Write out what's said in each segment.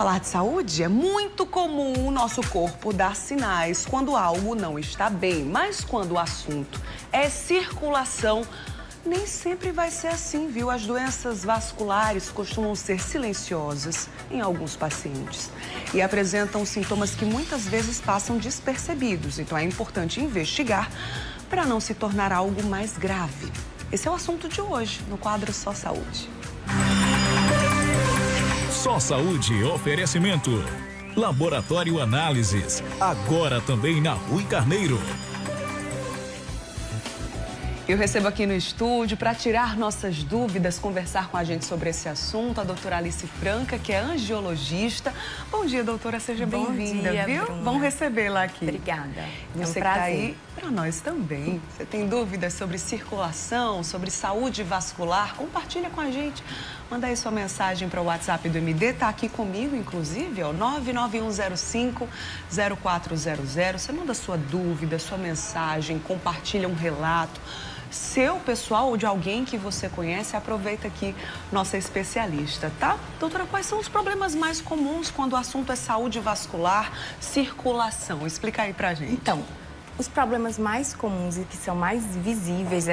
Falar de saúde é muito comum o nosso corpo dar sinais quando algo não está bem, mas quando o assunto é circulação, nem sempre vai ser assim, viu? As doenças vasculares costumam ser silenciosas em alguns pacientes e apresentam sintomas que muitas vezes passam despercebidos, então é importante investigar para não se tornar algo mais grave. Esse é o assunto de hoje no quadro Só Saúde. Só Saúde, oferecimento. Laboratório Análises, agora também na Rui Carneiro. Eu recebo aqui no estúdio para tirar nossas dúvidas, conversar com a gente sobre esse assunto, a doutora Alice Franca, que é angiologista. Bom dia, doutora, seja bem-vinda, viu? Bruna. Vamos recebê-la aqui. Obrigada. Você que está aí para nós também. Você tem dúvidas sobre circulação, sobre saúde vascular? Compartilha com a gente. Manda aí sua mensagem para o WhatsApp do MD, tá aqui comigo, inclusive, ó, 99105-0400. Você manda sua dúvida, sua mensagem, compartilha um relato. Seu pessoal ou de alguém que você conhece, aproveita aqui nossa especialista, tá? Doutora, quais são os problemas mais comuns quando o assunto é saúde vascular, circulação? Explica aí pra gente. Então, os problemas mais comuns e que são mais visíveis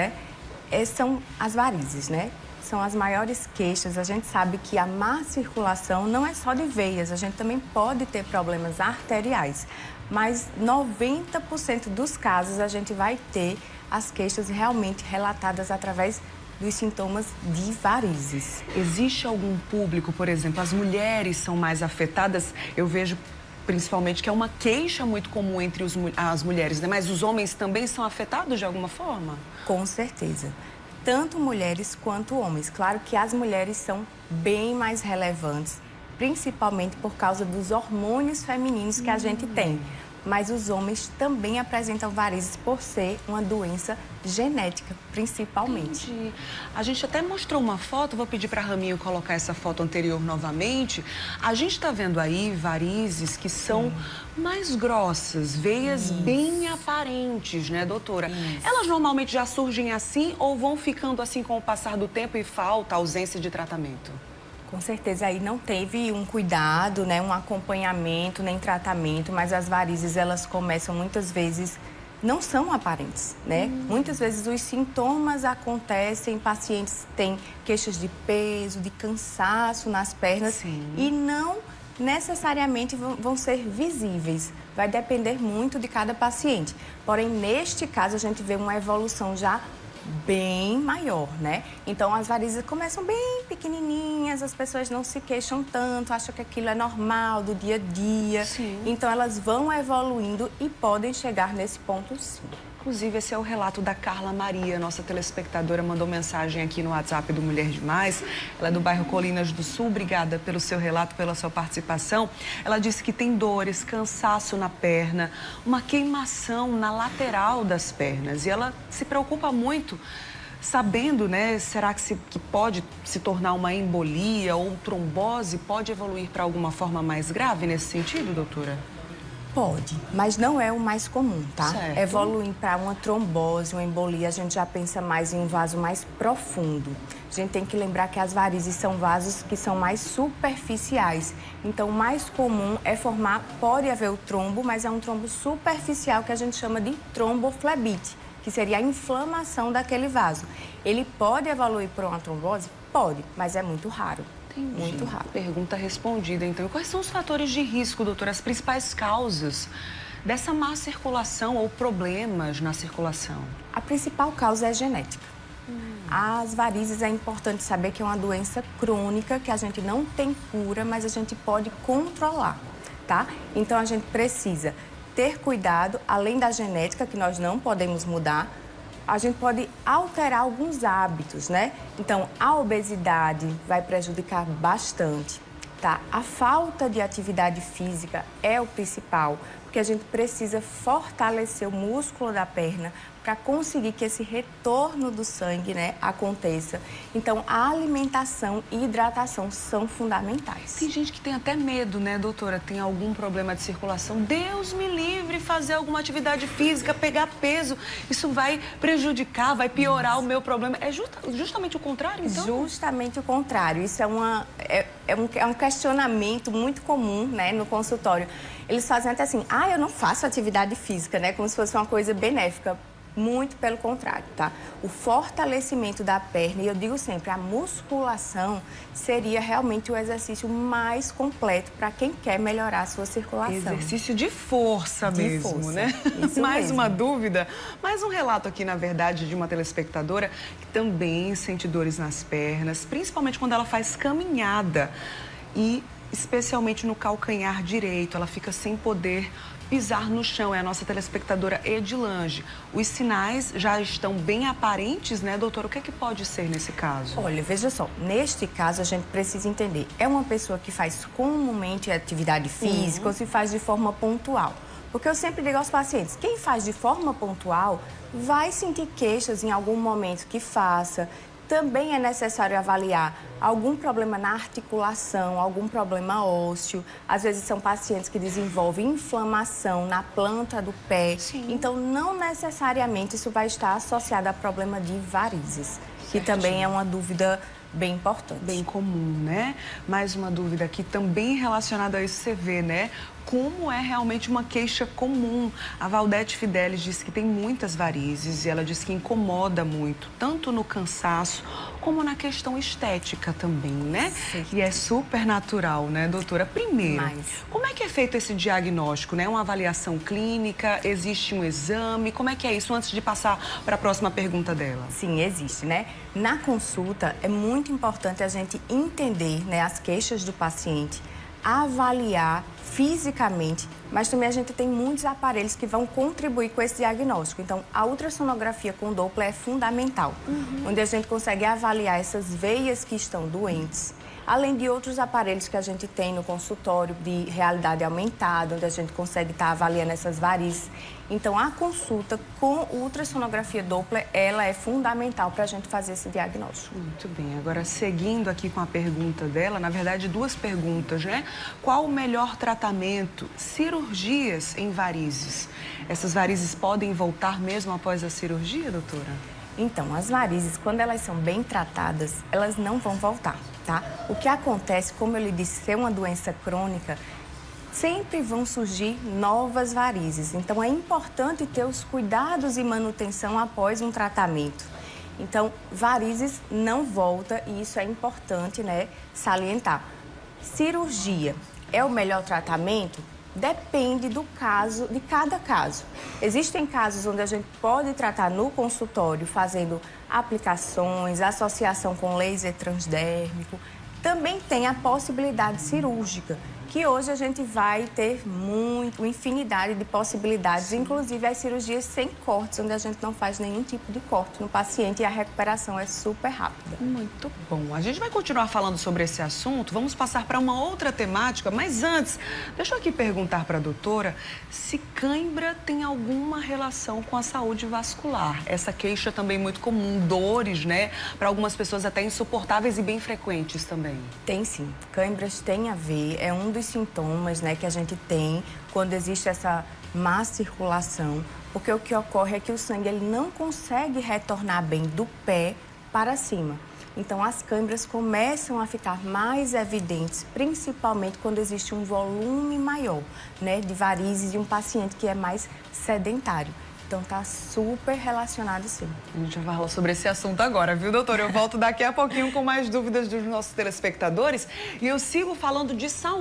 são as varizes, né? São as maiores queixas. A gente sabe que a má circulação não é só de veias, a gente também pode ter problemas arteriais. Mas 90% dos casos a gente vai ter as queixas realmente relatadas através dos sintomas de varizes. Existe algum público, por exemplo, as mulheres são mais afetadas? Eu vejo principalmente que é uma queixa muito comum entre as mulheres, né? Mas os homens também são afetados de alguma forma? Com certeza. Tanto mulheres quanto homens. Claro que as mulheres são bem mais relevantes, principalmente por causa dos hormônios femininos que a gente tem. Mas os homens também apresentam varizes por ser uma doença genética, principalmente. Entendi. A gente até mostrou uma foto, vou pedir para Raminho colocar essa foto anterior novamente. A gente está vendo aí varizes que são mais grossas, veias bem aparentes, né, doutora? Elas normalmente já surgem assim ou vão ficando assim com o passar do tempo e falta ausência de tratamento? Com certeza, aí não teve um cuidado, né, um acompanhamento, nem tratamento, mas as varizes, elas começam muitas vezes, não são aparentes, né? Muitas vezes os sintomas acontecem, pacientes têm queixas de peso, de cansaço nas pernas e não necessariamente vão ser visíveis. Vai depender muito de cada paciente. Porém, neste caso, a gente vê uma evolução já bem maior, né? Então, as varizes começam bem pequenininhas, as pessoas não se queixam tanto, acham que aquilo é normal, do dia a dia. Sim. Então, elas vão evoluindo e podem chegar nesse ponto, sim. Inclusive, esse é o relato da Carla Maria, nossa telespectadora, mandou mensagem aqui no WhatsApp do Mulher Demais. Ela é do bairro Colinas do Sul, obrigada pelo seu relato, pela sua participação. Ela disse que tem dores, cansaço na perna, uma queimação na lateral das pernas. E ela se preocupa muito, sabendo, né, será que pode se tornar uma embolia ou trombose? Pode evoluir para alguma forma mais grave nesse sentido, doutora? Pode, mas não é o mais comum, tá? Certo. Evoluir para uma trombose, uma embolia, a gente já pensa mais em um vaso mais profundo. A gente tem que lembrar que as varizes são vasos que são mais superficiais. Então, o mais comum é pode haver o trombo, mas é um trombo superficial que a gente chama de tromboflebite, que seria a inflamação daquele vaso. Ele pode evoluir para uma trombose? Pode, mas é muito raro. Entendi. Muito rápido. Pergunta respondida, então. E quais são os fatores de risco, doutora? As principais causas dessa má circulação ou problemas na circulação? A principal causa é genética. As varizes é importante saber que é uma doença crônica, que a gente não tem cura, mas a gente pode controlar, tá? Então, a gente precisa ter cuidado, além da genética, que nós não podemos mudar, a gente pode alterar alguns hábitos, né? Então, a obesidade vai prejudicar bastante, tá? A falta de atividade física é o principal, porque porque a gente precisa fortalecer o músculo da perna para conseguir que esse retorno do sangue, né, aconteça. Então, a alimentação e hidratação são fundamentais. Tem gente que tem até medo, né, doutora? Tem algum problema de circulação? Deus me livre fazer alguma atividade física, pegar peso. Isso vai prejudicar, vai piorar o meu problema. É justamente o contrário, então? Justamente o contrário. Isso é um questionamento muito comum, né, no consultório. Eles fazem até assim, eu não faço atividade física, né, como se fosse uma coisa benéfica. Muito pelo contrário, tá? O fortalecimento da perna, e eu digo sempre, a musculação seria realmente o exercício mais completo para quem quer melhorar a sua circulação. Exercício de força mesmo, né? Isso mais mesmo. uma dúvida, mais um relato aqui, na verdade, de uma telespectadora que também sente dores nas pernas, principalmente quando ela faz caminhada e especialmente no calcanhar direito, ela fica sem poder pisar no chão. É a nossa telespectadora Edilange. Os sinais já estão bem aparentes, né, doutora? O que é que pode ser nesse caso? Olha, veja só, neste caso a gente precisa entender, é uma pessoa que faz comumente atividade física ou se faz de forma pontual? Porque eu sempre digo aos pacientes, quem faz de forma pontual vai sentir queixas em algum momento que faça. Também é necessário avaliar algum problema na articulação, algum problema ósseo. Às vezes são pacientes que desenvolvem inflamação na planta do pé. Sim. Então, não necessariamente isso vai estar associado a problema de varizes, que também é uma dúvida bem importante. Bem comum, né? Mais uma dúvida aqui também relacionada a isso, você vê, né? Como é realmente uma queixa comum. A Valdete Fidelis diz que tem muitas varizes e ela diz que incomoda muito, tanto no cansaço como na questão estética também, né? Sim. E é super natural, né, doutora? Primeiro, como é que é feito esse diagnóstico, né? Uma avaliação clínica, existe um exame, como é que é isso antes de passar para a próxima pergunta dela? Sim, existe, né? Na consulta é muito importante a gente entender, né, as queixas do paciente, avaliar fisicamente, mas também a gente tem muitos aparelhos que vão contribuir com esse diagnóstico. Então, a ultrassonografia com Doppler é fundamental, onde a gente consegue avaliar essas veias que estão doentes, além de outros aparelhos que a gente tem no consultório de realidade aumentada, onde a gente consegue estar avaliando essas varizes. Então, a consulta com ultrassonografia Doppler, ela é fundamental para a gente fazer esse diagnóstico. Muito bem. Agora, seguindo aqui com a pergunta dela, na verdade, duas perguntas, né? Qual o melhor tratamento? Cirurgias em varizes. Essas varizes podem voltar mesmo após a cirurgia, doutora? Então, as varizes, quando elas são bem tratadas, elas não vão voltar, tá? O que acontece, como eu lhe disse, ser uma doença crônica, sempre vão surgir novas varizes. Então, é importante ter os cuidados e manutenção após um tratamento. Então, varizes não volta e isso é importante, né, salientar. Cirurgia é o melhor tratamento? Depende do caso, de cada caso. Existem casos onde a gente pode tratar no consultório, fazendo aplicações, associação com laser transdérmico. Também tem a possibilidade cirúrgica, que hoje a gente vai ter uma infinidade de possibilidades, inclusive as cirurgias sem cortes, onde a gente não faz nenhum tipo de corte no paciente e a recuperação é super rápida. Muito bom. A gente vai continuar falando sobre esse assunto, vamos passar para uma outra temática, mas antes, deixa eu aqui perguntar para a doutora se cãibra tem alguma relação com a saúde vascular. Essa queixa também muito comum, dores, né? Para algumas pessoas até insuportáveis e bem frequentes também. Tem sim, cãibras tem a ver, é um dos sintomas, né, que a gente tem quando existe essa má circulação, porque o que ocorre é que o sangue ele não consegue retornar bem do pé para cima. Então, as câimbras começam a ficar mais evidentes, principalmente quando existe um volume maior, né, de varizes e um paciente que é mais sedentário. Então, tá super relacionado, sim. A gente vai falar sobre esse assunto agora, viu, doutora? Eu volto daqui a pouquinho com mais dúvidas dos nossos telespectadores e eu sigo falando de saúde.